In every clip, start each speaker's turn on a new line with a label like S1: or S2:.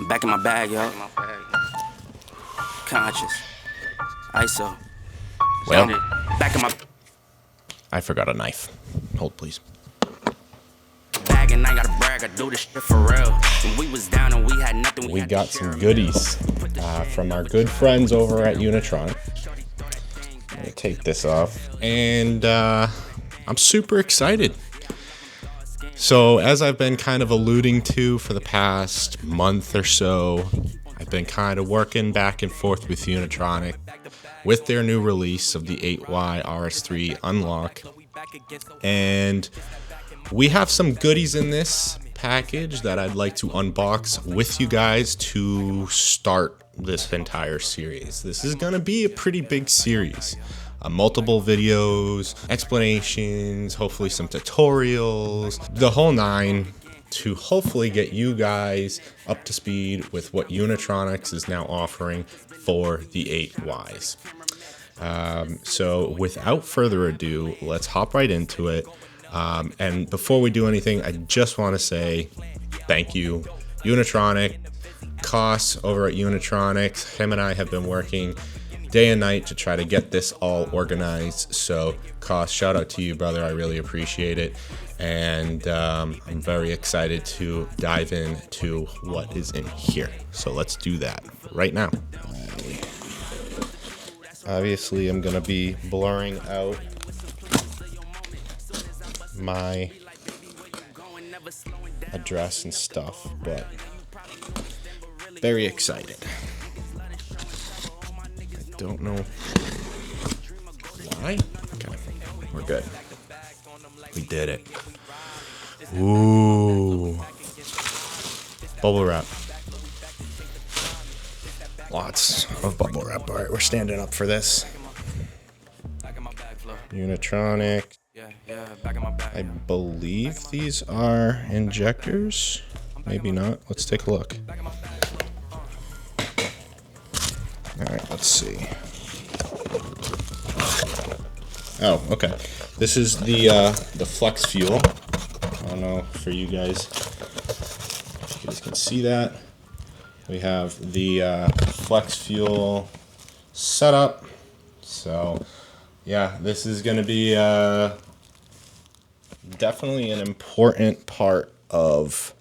S1: Back in my bag, yo. Conscious. ISO.
S2: Well,
S1: Back in my
S2: I forgot a knife. Hold, please.
S1: bag and I gotta brag. I do this shit for real. When we was down and we had nothing.
S2: We got some goodies from our good friends over at Unitronic. I'm gonna take this off, and I'm super excited. So, as I've been kind of alluding to for the past month or so, I've been kind of working back and forth with Unitronic with their new release of the 8Y RS3 Unlock. And we have some goodies in this package that I'd like to unbox with you guys to start this entire series. This is going to be a pretty big series. Multiple videos, explanations, hopefully some tutorials, the whole nine, to hopefully get you guys up to speed with what Unitronics is now offering for the 8Ys. So without further ado, let's hop right into it. And before we do anything, I just want to say thank you, Unitronic. Koss over at Unitronics, him and I have been working day and night to try to get this all organized. So Koss, shout out to you, brother. I really appreciate it. And I'm very excited to dive into what is in here. So let's do that right now. Obviously, I'm going to be blurring out my address and stuff, but very excited. I don't know why. Okay, we're good. We did it. Ooh. Bubble wrap. Lots of bubble wrap. All right, we're standing up for this. Unitronic. I believe these are injectors. Maybe not. Let's take a look. All right, let's see. Oh, okay. This is the flex fuel. I don't know for you guys. If you guys can see that. We have the flex fuel setup. So, yeah, this is going to be definitely an important part of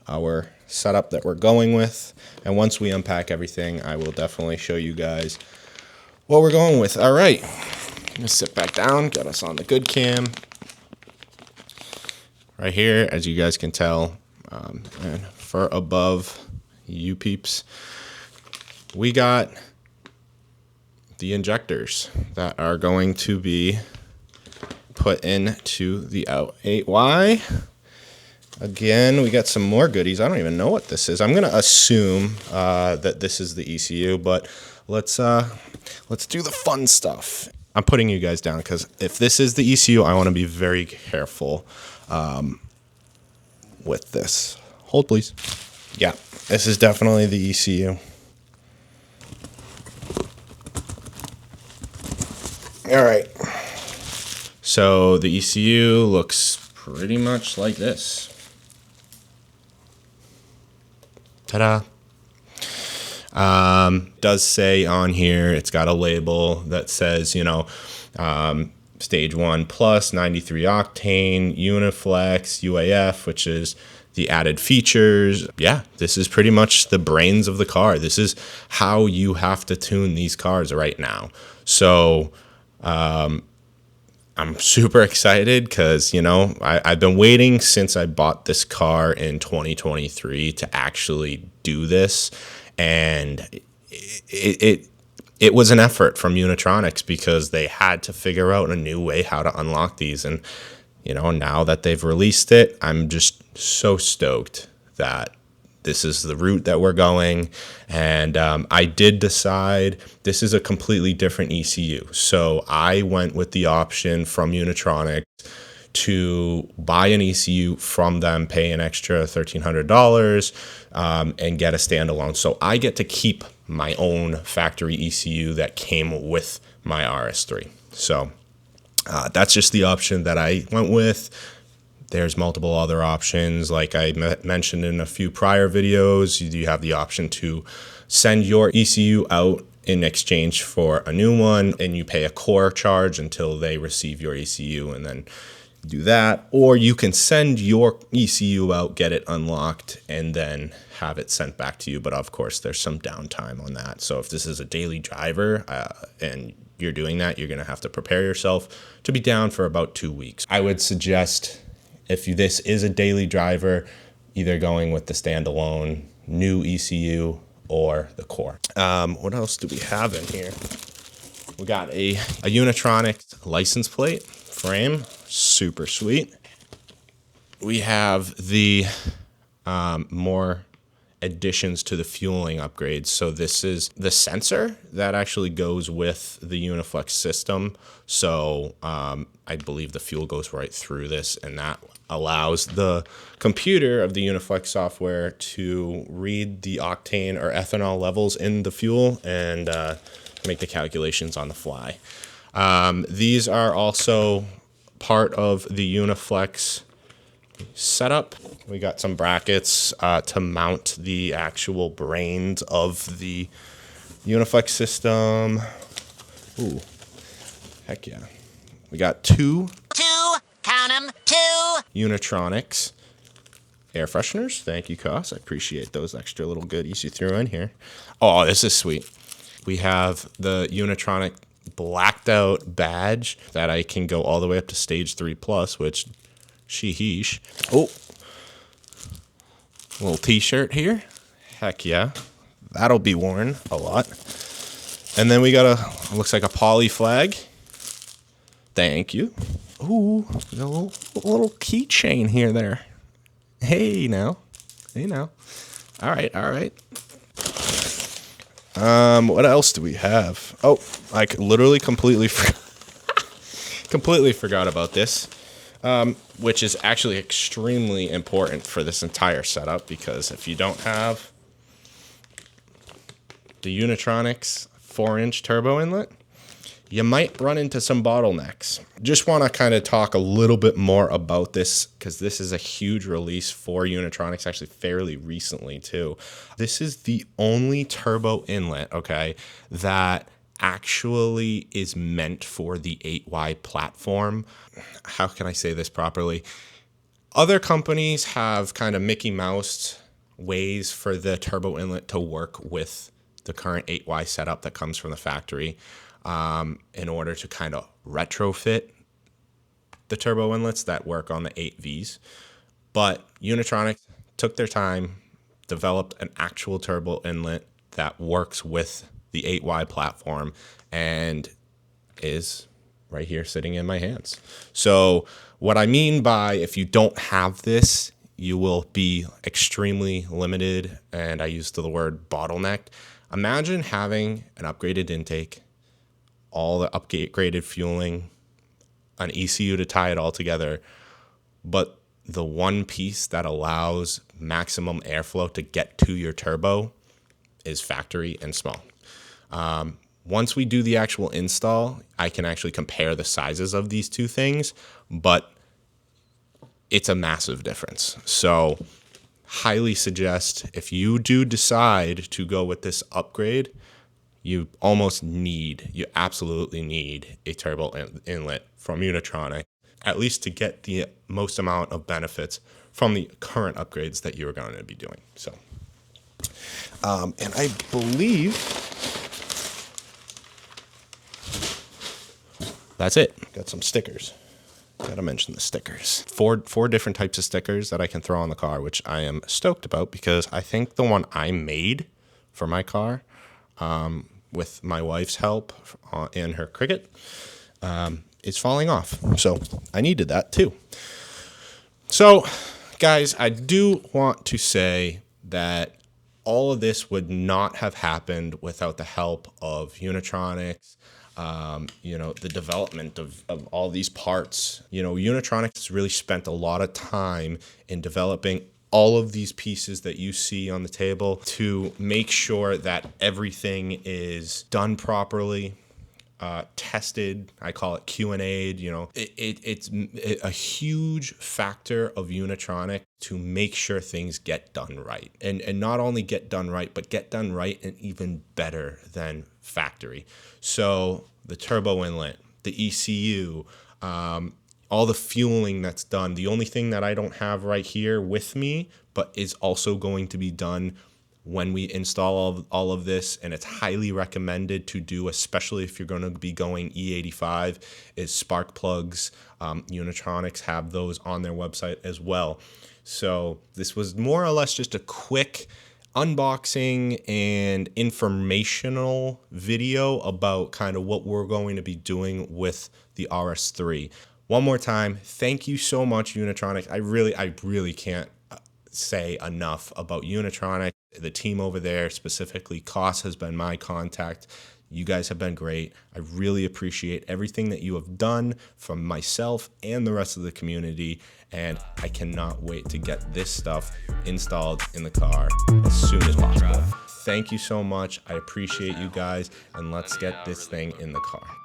S2: our setup that we're going with. And once we unpack everything, I will definitely show you guys what we're going with. All right, let's sit back down, get us on the good cam. Right here, as you guys can tell, and for above you peeps, we got the injectors that are going to be put into the 8Y. Again, we got some more goodies. I don't even know what this is. I'm going to assume that this is the ECU, but let's do the fun stuff. I'm putting you guys down because if this is the ECU, I want to be very careful with this. Hold, please. Yeah, this is definitely the ECU. All right. So the ECU looks pretty much like this. Ta-da. Does say on here, it's got a label that says, you know, stage 1 plus 93 octane, Uniflex, UAF, which is the added features. Yeah, this is pretty much the brains of the car. This is how you have to tune these cars right now. So, I'm super excited because, you know, I've been waiting since I bought this car in 2023 to actually do this. And it was an effort from Unitronics because they had to figure out a new way how to unlock these. And, you know, now that they've released it, I'm just so stoked that this is the route that we're going. And I did decide this is a completely different ECU. So I went with the option from Unitronics to buy an ECU from them, pay an extra $1,300, and get a standalone. So I get to keep my own factory ECU that came with my RS3. So that's just the option that I went with. There's multiple other options. Like I mentioned in a few prior videos, you have the option to send your ECU out in exchange for a new one, and you pay a core charge until they receive your ECU and then do that. Or you can send your ECU out, get it unlocked, and then have it sent back to you. But of course, there's some downtime on that. So if this is a daily driver and you're doing that, you're going to have to prepare yourself to be down for about 2 weeks. I would suggest, if this is a daily driver, either going with the standalone new ECU or the core. What else do we have in here? We got a Unitronic license plate frame, super sweet. We have the more additions to the fueling upgrades. So this is the sensor that actually goes with the Uniflex system. So I believe the fuel goes right through this, and that allows the computer of the Uniflex software to read the octane or ethanol levels in the fuel and make the calculations on the fly. These are also part of the Uniflex setup. We got some brackets to mount the actual brains of the Uniflex system. Ooh, heck yeah. We got two, count 'em, two Unitronics air fresheners. Thank you, Cos. I appreciate those extra little goodies you threw in here. Oh, this is sweet. We have the Unitronic blacked out badge that I can go all the way up to stage 3+, which sheesh. Oh, little t-shirt here. Heck yeah. That'll be worn a lot. And then we got looks like a poly flag. Thank you. Ooh, a little keychain here there. Hey now. Hey now. All right, all right. What else do we have? Oh, I literally completely forgot about this. Which is actually extremely important for this entire setup, because if you don't have the Unitronics 4-inch turbo inlet, you might run into some bottlenecks. Just want to kind of talk a little bit more about this, because this is a huge release for Unitronics, actually fairly recently too. This is the only turbo inlet, okay, that actually is meant for the 8Y platform. How can I say this properly? Other companies have kind of Mickey Mouse ways for the turbo inlet to work with the current 8Y setup that comes from the factory in order to kind of retrofit the turbo inlets that work on the 8Vs. But Unitronic took their time, developed an actual turbo inlet that works with the 8Y platform, and is right here sitting in my hands. So what I mean by, if you don't have this, you will be extremely limited, and I used the word bottlenecked. Imagine having an upgraded intake, all the upgraded fueling, an ECU to tie it all together, but the one piece that allows maximum airflow to get to your turbo is factory and small. Once we do the actual install, I can actually compare the sizes of these two things, but it's a massive difference. So highly suggest, if you do decide to go with this upgrade, you absolutely need a turbo inlet from Unitronic, at least to get the most amount of benefits from the current upgrades that you're going to be doing. So, and I believe that's it. Got some stickers. Gotta mention the stickers. Four different types of stickers that I can throw on the car, which I am stoked about, because I think the one I made for my car, with my wife's help and her Cricut, is falling off. So I needed that too. So guys, I do want to say that all of this would not have happened without the help of Unitronics. The development of all these parts. Unitronics has really spent a lot of time in developing all of these pieces that you see on the table to make sure that everything is done properly. tested. I call it Q&A'd. You know, it's a huge factor of Unitronic to make sure things get done right, and not only get done right, but get done right and even better than factory. So the turbo inlet, the ECU, all the fueling that's done. The only thing that I don't have right here with me, but is also going to be done when we install all of this, and it's highly recommended to do, especially if you're going to be going E85, is spark plugs. Unitronics have those on their website as well. So this was more or less just a quick unboxing and informational video about kind of what we're going to be doing with the RS3. One more time, thank you so much, Unitronic. I really can't say enough about Unitronic. The team over there, specifically Koss, has been my contact. You guys have been great. I really appreciate everything that you have done from myself and the rest of the community, and I cannot wait to get this stuff installed in the car as soon as possible. Thank you so much. I appreciate you guys, and let's get this thing in the car.